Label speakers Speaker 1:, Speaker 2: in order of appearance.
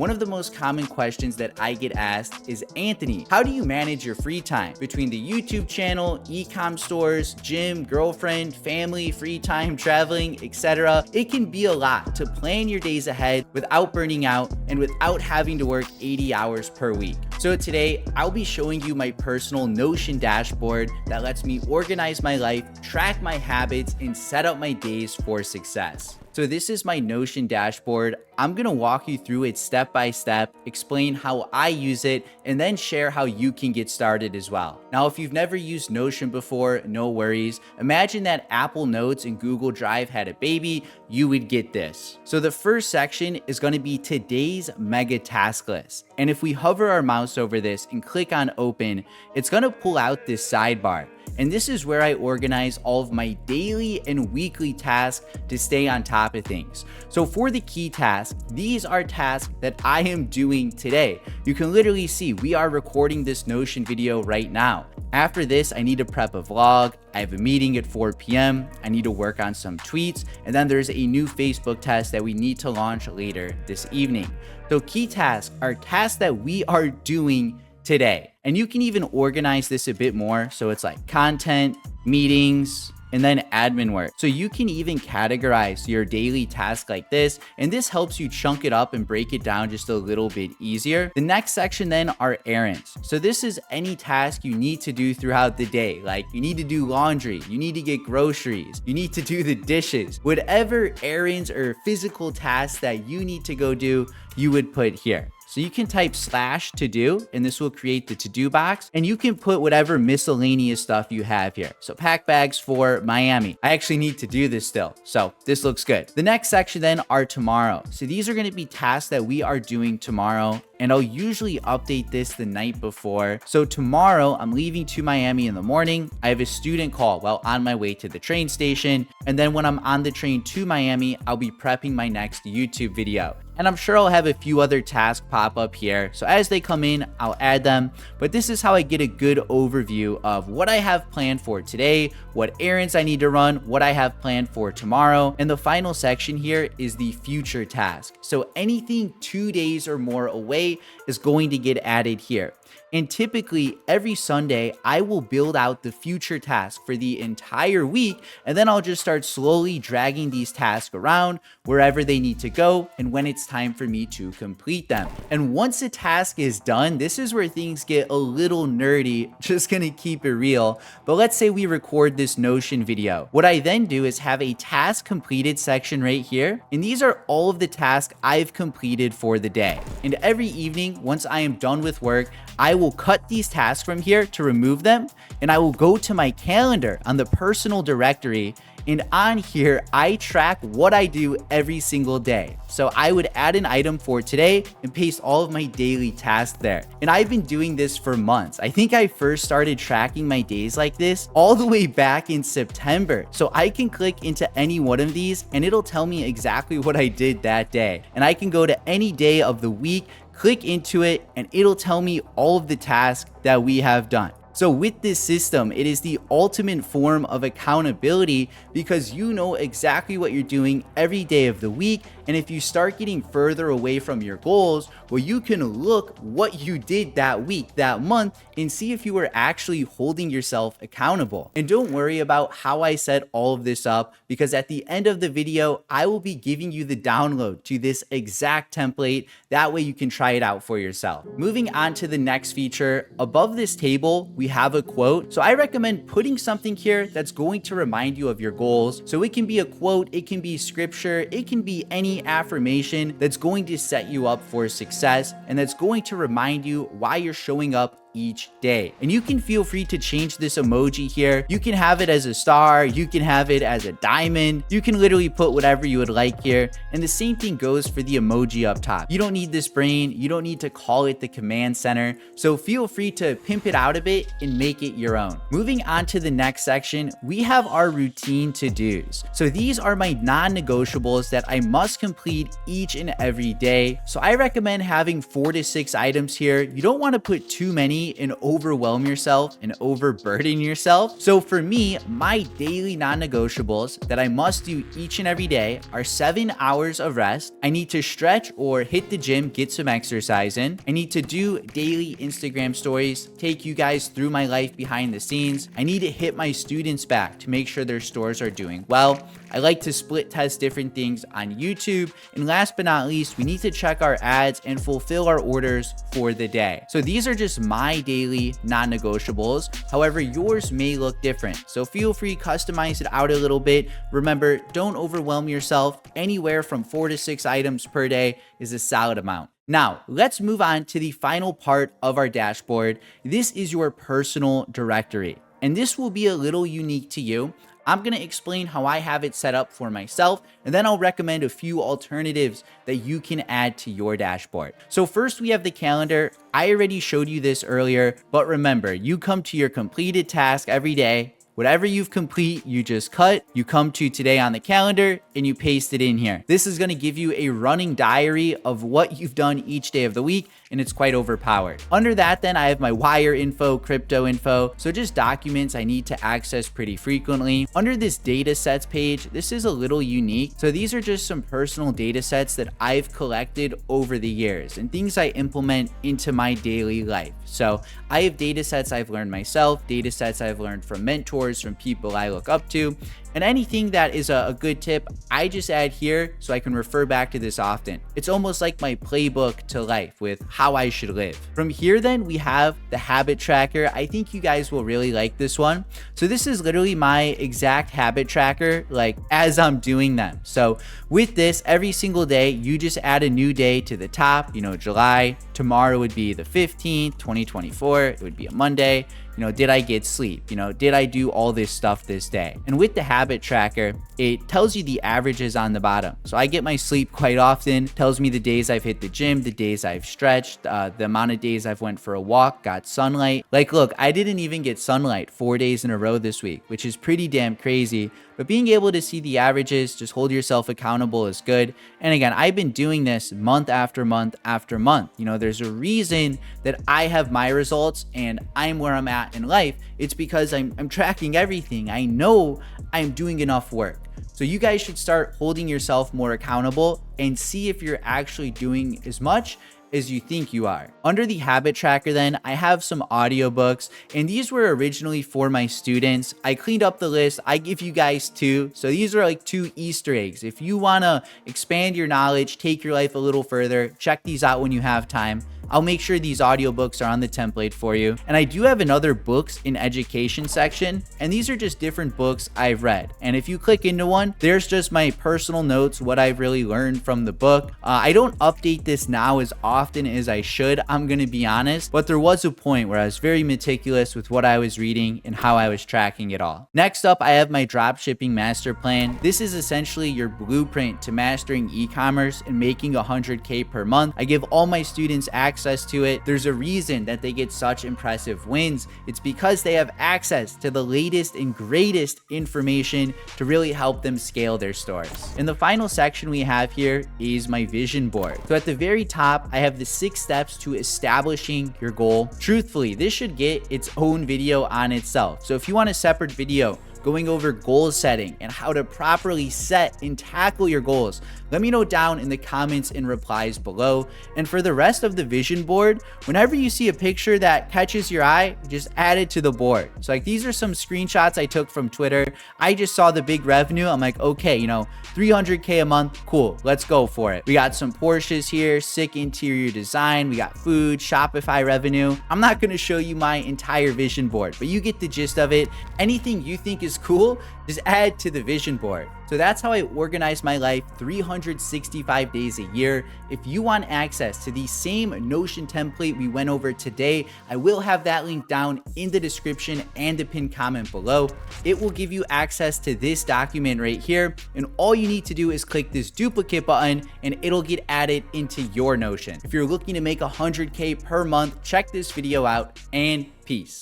Speaker 1: One of the most common questions that I get asked is, Anthony, how do you manage your free time between the YouTube channel, e-com stores, gym, girlfriend, family, free time, traveling, etc.? It can be a lot to plan your days ahead without burning out and without having to work 80 hours per week. So today, I'll be showing you my personal Notion dashboard that lets me organize my life, track my habits, and set up my days for success. So this is my Notion dashboard. I'm gonna walk you through it step by step, explain how I use it, and then share how you can get started as well. Now, if you've never used Notion before, no worries. Imagine that Apple Notes and Google Drive had a baby, you would get this. So the first section is gonna be today's mega task list. And if we hover our mouse over this and click on open, it's gonna pull out this sidebar. And this is where I organize all of my daily and weekly tasks to stay on top of things. So for the key tasks, these are tasks that I am doing today. You can literally see we are recording this Notion video right now. After this, I need to prep a vlog. I have a meeting at 4 p.m. I need to work on some tweets. And then there's a new Facebook test that we need to launch later this evening. So key tasks are tasks that we are doing today. And you can even organize this a bit more. So it's like content, meetings, and then admin work. So you can even categorize your daily task like this, and this helps you chunk it up and break it down just a little bit easier. The next section then are errands. So this is any task you need to do throughout the day. Like you need to do laundry, you need to get groceries, you need to do the dishes, whatever errands or physical tasks that you need to go do, you would put here. So you can type /to do, and this will create the to-do box, and you can put whatever miscellaneous stuff you have here. So pack bags for Miami. I actually need to do this still, so this looks good. The next section then are tomorrow. So these are gonna be tasks that we are doing tomorrow, and I'll usually update this the night before. So tomorrow, I'm leaving to Miami in the morning. I have a student call while on my way to the train station, and then when I'm on the train to Miami, I'll be prepping my next YouTube video. And I'm sure I'll have a few other tasks pop up here. So as they come in, I'll add them. But this is how I get a good overview of what I have planned for today, what errands I need to run, what I have planned for tomorrow. And the final section here is the future task. So anything 2 days or more away is going to get added here. And typically every Sunday, I will build out the future task for the entire week, and then I'll just start slowly dragging these tasks around wherever they need to go and when it's time for me to complete them. And once a task is done, this is where things get a little nerdy, just gonna keep it real. But let's say we record this Notion video. What I then do is have a task completed section right here, and these are all of the tasks I've completed for the day. And every evening, once I am done with work, I will cut these tasks from here to remove them, and I will go to my calendar on the personal directory, and on here, I track what I do every single day. So I would add an item for today and paste all of my daily tasks there. And I've been doing this for months. I think I first started tracking my days like this all the way back in September. So I can click into any one of these and it'll tell me exactly what I did that day. And I can go to any day of the week, click into it, and it'll tell me all of the tasks that we have done. So with this system, it is the ultimate form of accountability because you know exactly what you're doing every day of the week. And if you start getting further away from your goals, well, you can look what you did that week, that month, and see if you were actually holding yourself accountable. And don't worry about how I set all of this up, because at the end of the video, I will be giving you the download to this exact template. That way you can try it out for yourself. Moving on to the next feature, above this table, we have a quote. So I recommend putting something here that's going to remind you of your goals. So it can be a quote, it can be scripture, it can be any affirmation that's going to set you up for success and that's going to remind you why you're showing up each day. And you can feel free to change this emoji here. You can have it as a star, you can have it as a diamond, you can literally put whatever you would like here. And the same thing goes for the emoji up top. You don't need this brain, you don't need to call it the command center, so feel free to pimp it out a bit and make it your own. Moving on to the next section, we have our routine to-dos. So these are my non-negotiables that I must complete each and every day. So I recommend having 4 to 6 items here. You don't want to put too many me and overwhelm yourself and overburden yourself. So for me, my daily non-negotiables that I must do each and every day are 7 hours of rest. I need to stretch or hit the gym, get some exercise in. I need to do daily Instagram stories, take you guys through my life behind the scenes. I need to hit my students back to make sure their stores are doing well. I like to split test different things on YouTube. And last but not least, we need to check our ads and fulfill our orders for the day. So these are just my daily non-negotiables. However, yours may look different. So feel free to customize it out a little bit. Remember, don't overwhelm yourself. Anywhere from 4 to 6 items per day is a solid amount. Now, let's move on to the final part of our dashboard. This is your personal directory, and this will be a little unique to you. I'm going to explain how I have it set up for myself, and then I'll recommend a few alternatives that you can add to your dashboard. So first we have the calendar. I already showed you this earlier, but remember, you come to your completed task every day. Whatever you've complete, you just cut, you come to today on the calendar and you paste it in here. This is going to give you a running diary of what you've done each day of the week, and it's quite overpowered. Under that, then I have my wire info, crypto info. So just documents I need to access pretty frequently. Under this data sets page, this is a little unique. So these are just some personal data sets that I've collected over the years and things I implement into my daily life. So I have data sets I've learned myself, data sets I've learned from mentors, from people I look up to, and anything that is a good tip, I just add here so I can refer back to this often. It's almost like my playbook to life with how I should live. From here, then we have the habit tracker. I think you guys will really like this one. So this is literally my exact habit tracker, like as I'm doing them. So with this, every single day, you just add a new day to the top. You know, July, tomorrow would be the 15th, 2024. It would be a Monday. You know, did I get sleep? You know, did I do all this stuff this day? And with the habit tracker, it tells you the averages on the bottom. So I get my sleep quite often, tells me the days I've hit the gym, the days I've stretched, the amount of days I've went for a walk, got sunlight. Like, look, I didn't even get sunlight 4 days in a row this week, which is pretty damn crazy. But being able to see the averages, just hold yourself accountable is good. And again, I've been doing this month after month after month. You know, there's a reason that I have my results and I'm where I'm at in life. It's because I'm tracking everything. I know I'm doing enough work. So you guys should start holding yourself more accountable and see if you're actually doing as much as you think you are. Under the habit tracker, then I have some audiobooks, and these were originally for my students. I cleaned up the list. I give you guys 2. So these are like 2 Easter eggs. If you want to expand your knowledge, take your life a little further, check these out when you have time. I'll make sure these audiobooks are on the template for you. And I do have another books in education section, and these are just different books I've read. And if you click into one, there's just my personal notes, what I've really learned from the book. I don't update this now as often as I should, I'm gonna be honest, but there was a point where I was very meticulous with what I was reading and how I was tracking it all. Next up, I have my dropshipping master plan. This is essentially your blueprint to mastering e-commerce and making 100K per month. I give all my students access to it. There's a reason that they get such impressive wins. It's because they have access to the latest and greatest information to really help them scale their stores. And the final section we have here is my vision board. So at the very top, I have the 6 steps to establishing your goal. Truthfully, this should get its own video on itself. So if you want a separate video going over goal setting and how to properly set and tackle your goals, let me know down in the comments and replies below. And for the rest of the vision board, whenever you see a picture that catches your eye, just add it to the board. So like these are some screenshots I took from Twitter. I just saw the big revenue. I'm like, okay, you know, 300K a month, cool, let's go for it. We got some Porsches here, sick interior design, we got food, Shopify revenue. I'm not gonna show you my entire vision board, but you get the gist of it. Anything you think is cool, just add to the vision board. So that's how I organize my life 365 days a year. If you want access to the same Notion template we went over today, I will have that link down in the description and the pinned comment below. It will give you access to this document right here. And all you need to do is click this duplicate button and it'll get added into your Notion. If you're looking to make 100K per month, check this video out and peace.